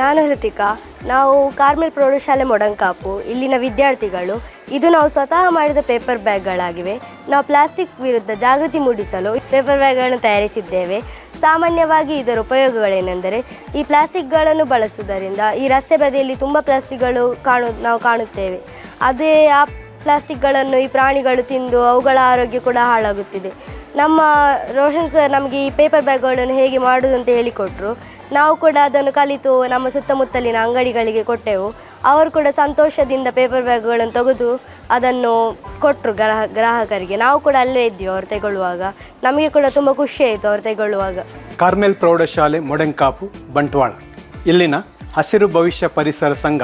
ನಾನು ಹೃತಿಕಾ. ನಾವು ಕಾರ್ಮೆಲ್ ಪ್ರೌಢಶಾಲೆ ಮೊಡಂಕಾಪು ಇಲ್ಲಿನ ವಿದ್ಯಾರ್ಥಿಗಳು. ಇದು ನಾವು ಸ್ವತಃ ಮಾಡಿದ ಪೇಪರ್ ಬ್ಯಾಗ್ಗಳಾಗಿವೆ. ನಾವು ಪ್ಲಾಸ್ಟಿಕ್ ವಿರುದ್ಧ ಜಾಗೃತಿ ಮೂಡಿಸಲು ಪೇಪರ್ ಬ್ಯಾಗ್ಗಳನ್ನು ತಯಾರಿಸಿದ್ದೇವೆ. ಸಾಮಾನ್ಯವಾಗಿ ಇದರ ಉಪಯೋಗಗಳೇನೆಂದರೆ, ಈ ಪ್ಲಾಸ್ಟಿಕ್ಗಳನ್ನು ಬಳಸುವುದರಿಂದ ಈ ರಸ್ತೆ ಬದಿಯಲ್ಲಿ ತುಂಬ ಪ್ಲಾಸ್ಟಿಕ್ಗಳು ನಾವು ಕಾಣುತ್ತೇವೆ. ಅದೇ ಆ ಪ್ಲಾಸ್ಟಿಕ್ಗಳನ್ನು ಈ ಪ್ರಾಣಿಗಳು ತಿಂದು ಅವುಗಳ ಆರೋಗ್ಯ ಕೂಡ ಹಾಳಾಗುತ್ತಿದೆ. ನಮ್ಮ ರೋಷನ್ ಸರ್ ನಮಗೆ ಈ ಪೇಪರ್ ಬ್ಯಾಗ್ಗಳನ್ನು ಹೇಗೆ ಮಾಡುವುದು ಅಂತ ಹೇಳಿಕೊಟ್ರು. ನಾವು ಕೂಡ ಅದನ್ನು ಕಲಿತು ನಮ್ಮ ಸುತ್ತಮುತ್ತಲಿನ ಅಂಗಡಿಗಳಿಗೆ ಕೊಟ್ಟೆವು. ಅವರು ಕೂಡ ಸಂತೋಷದಿಂದ ಪೇಪರ್ ಬ್ಯಾಗ್ಗಳನ್ನು ತೆಗೆದು ಅದನ್ನು ಕೊಟ್ಟರು ಗ್ರಾಹಕರಿಗೆ. ನಾವು ಕೂಡ ಅಲ್ಲೇ ಇದ್ವಿ ಅವರು ತೆಗೊಳ್ಳುವಾಗ. ನಮಗೆ ಕೂಡ ತುಂಬ ಖುಷಿ ಆಯಿತು ಅವರು ತೆಗೊಳ್ಳುವಾಗ. ಕಾರ್ಮೆಲ್ ಪ್ರೌಢಶಾಲೆ ಮೊಡಂಕಾಪು ಬಂಟ್ವಾಳ ಇಲ್ಲಿನ ಹಸಿರು ಭವಿಷ್ಯ ಪರಿಸರ ಸಂಘ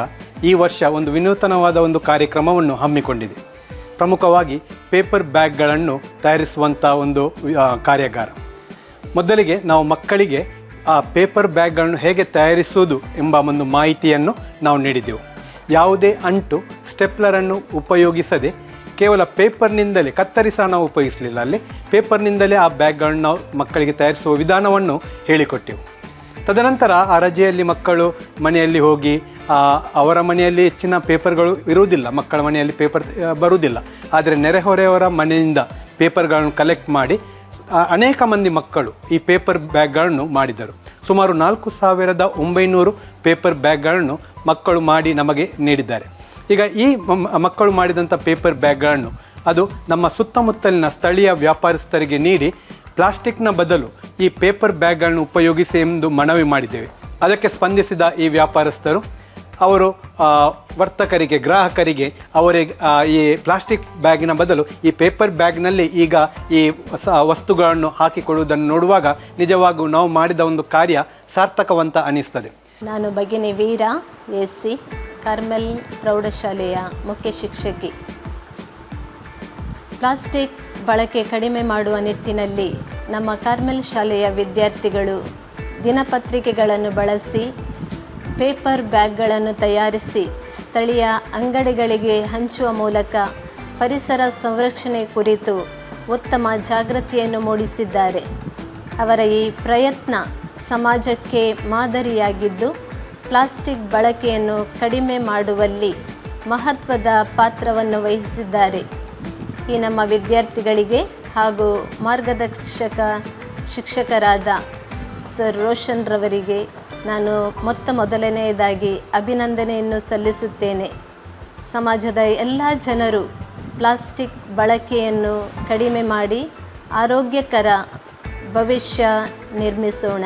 ಈ ವರ್ಷ ಒಂದು ವಿನೂತನವಾದ ಒಂದು ಕಾರ್ಯಕ್ರಮವನ್ನು ಹಮ್ಮಿಕೊಂಡಿದೆ. ಪ್ರಮುಖವಾಗಿ ಪೇಪರ್ ಬ್ಯಾಗ್ಗಳನ್ನು ತಯಾರಿಸುವಂಥ ಒಂದು ಕಾರ್ಯಾಗಾರ. ಮೊದಲಿಗೆ ನಾವು ಮಕ್ಕಳಿಗೆ ಆ ಪೇಪರ್ ಬ್ಯಾಗ್ಗಳನ್ನು ಹೇಗೆ ತಯಾರಿಸುವುದು ಎಂಬ ಒಂದು ಮಾಹಿತಿಯನ್ನು ನಾವು ನೀಡಿದೆವು. ಯಾವುದೇ ಅಂಟು ಸ್ಟೆಪ್ಲರನ್ನು ಉಪಯೋಗಿಸದೆ ಕೇವಲ ಪೇಪರ್ನಿಂದಲೇ, ಕತ್ತರಿಸ ನಾವು ಉಪಯೋಗಿಸಲಿಲ್ಲ, ಅಲ್ಲಿ ಪೇಪರ್ನಿಂದಲೇ ಆ ಬ್ಯಾಗ್ಗಳನ್ನು ನಾವು ಮಕ್ಕಳಿಗೆ ತಯಾರಿಸುವ ವಿಧಾನವನ್ನು ಹೇಳಿಕೊಟ್ಟೆವು. ತದನಂತರ ಆ ರಜೆಯಲ್ಲಿ ಮಕ್ಕಳು ಮನೆಯಲ್ಲಿ ಹೋಗಿ ಅವರ ಮನೆಯಲ್ಲಿ ಹೆಚ್ಚಿನ ಪೇಪರ್ಗಳು ಇರುವುದಿಲ್ಲ, ಮಕ್ಕಳ ಮನೆಯಲ್ಲಿ ಪೇಪರ್ ಬರುವುದಿಲ್ಲ. ಆದರೆ ನೆರೆಹೊರೆಯವರ ಮನೆಯಿಂದ ಪೇಪರ್ಗಳನ್ನು ಕಲೆಕ್ಟ್ ಮಾಡಿ ಅನೇಕ ಮಂದಿ ಮಕ್ಕಳು ಈ ಪೇಪರ್ ಬ್ಯಾಗ್ಗಳನ್ನು ಮಾಡಿದರು. ಸುಮಾರು 4900 ಪೇಪರ್ ಬ್ಯಾಗ್ಗಳನ್ನು ಮಕ್ಕಳು ಮಾಡಿ ನಮಗೆ ನೀಡಿದ್ದಾರೆ. ಈಗ ಈ ಮಕ್ಕಳು ಮಾಡಿದಂಥ ಪೇಪರ್ ಬ್ಯಾಗ್ಗಳನ್ನು ಅದು ನಮ್ಮ ಸುತ್ತಮುತ್ತಲಿನ ಸ್ಥಳೀಯ ವ್ಯಾಪಾರಸ್ಥರಿಗೆ ನೀಡಿ ಪ್ಲಾಸ್ಟಿಕ್ನ ಬದಲು ಈ ಪೇಪರ್ ಬ್ಯಾಗ್ಗಳನ್ನು ಉಪಯೋಗಿಸಿ ಎಂದು ಮನವಿ ಮಾಡಿದ್ದೇವೆ. ಅದಕ್ಕೆ ಸ್ಪಂದಿಸಿದ ಈ ವ್ಯಾಪಾರಸ್ಥರು ಅವರು ವರ್ತಕರಿಗೆ, ಗ್ರಾಹಕರಿಗೆ ಅವರಿಗೆ ಈ ಪ್ಲಾಸ್ಟಿಕ್ ಬ್ಯಾಗಿನ ಬದಲು ಈ ಪೇಪರ್ ಬ್ಯಾಗ್ನಲ್ಲಿ ಈಗ ಈ ವಸ್ತುಗಳನ್ನು ಹಾಕಿಕೊಳ್ಳುವುದನ್ನು ನೋಡುವಾಗ ನಿಜವಾಗೂ ನಾವು ಮಾಡಿದ ಒಂದು ಕಾರ್ಯ ಸಾರ್ಥಕವಂತ ಅನಿಸ್ತದೆ. ನಾನು ಭಗಿನಿ ವೀರಾ SC, ಕಾರ್ಮೆಲ್ ಪ್ರೌಢಶಾಲೆಯ ಮುಖ್ಯ ಶಿಕ್ಷಕಿ. ಪ್ಲಾಸ್ಟಿಕ್ ಬಳಕೆ ಕಡಿಮೆ ಮಾಡುವ ನಿಟ್ಟಿನಲ್ಲಿ ನಮ್ಮ ಕಾರ್ಮೆಲ್ ಶಾಲೆಯ ವಿದ್ಯಾರ್ಥಿಗಳು ದಿನಪತ್ರಿಕೆಗಳನ್ನು ಬಳಸಿ ಪೇಪರ್ ಬ್ಯಾಗ್ಗಳನ್ನು ತಯಾರಿಸಿ ಸ್ಥಳೀಯ ಅಂಗಡಿಗಳಿಗೆ ಹಂಚುವ ಮೂಲಕ ಪರಿಸರ ಸಂರಕ್ಷಣೆ ಕುರಿತು ಉತ್ತಮ ಜಾಗೃತಿಯನ್ನು ಮೂಡಿಸಿದ್ದಾರೆ. ಅವರ ಈ ಪ್ರಯತ್ನ ಸಮಾಜಕ್ಕೆ ಮಾದರಿಯಾಗಿದ್ದು ಪ್ಲಾಸ್ಟಿಕ್ ಬಳಕೆಯನ್ನು ಕಡಿಮೆ ಮಾಡುವಲ್ಲಿ ಮಹತ್ವದ ಪಾತ್ರವನ್ನು ವಹಿಸಿದ್ದಾರೆ. ಈ ನಮ್ಮ ವಿದ್ಯಾರ್ಥಿಗಳಿಗೆ ಹಾಗೂ ಮಾರ್ಗದರ್ಶಕ ಶಿಕ್ಷಕರಾದ ಸರ್ ರೋಷನ್ ರವರಿಗೆ ನಾನು ಮೊದಲನೆಯದಾಗಿ ಅಭಿನಂದನೆಯನ್ನು ಸಲ್ಲಿಸುತ್ತೇನೆ. ಸಮಾಜದ ಎಲ್ಲ ಜನರು ಪ್ಲಾಸ್ಟಿಕ್ ಬಳಕೆಯನ್ನು ಕಡಿಮೆ ಮಾಡಿ ಆರೋಗ್ಯಕರ ಭವಿಷ್ಯ ನಿರ್ಮಿಸೋಣ.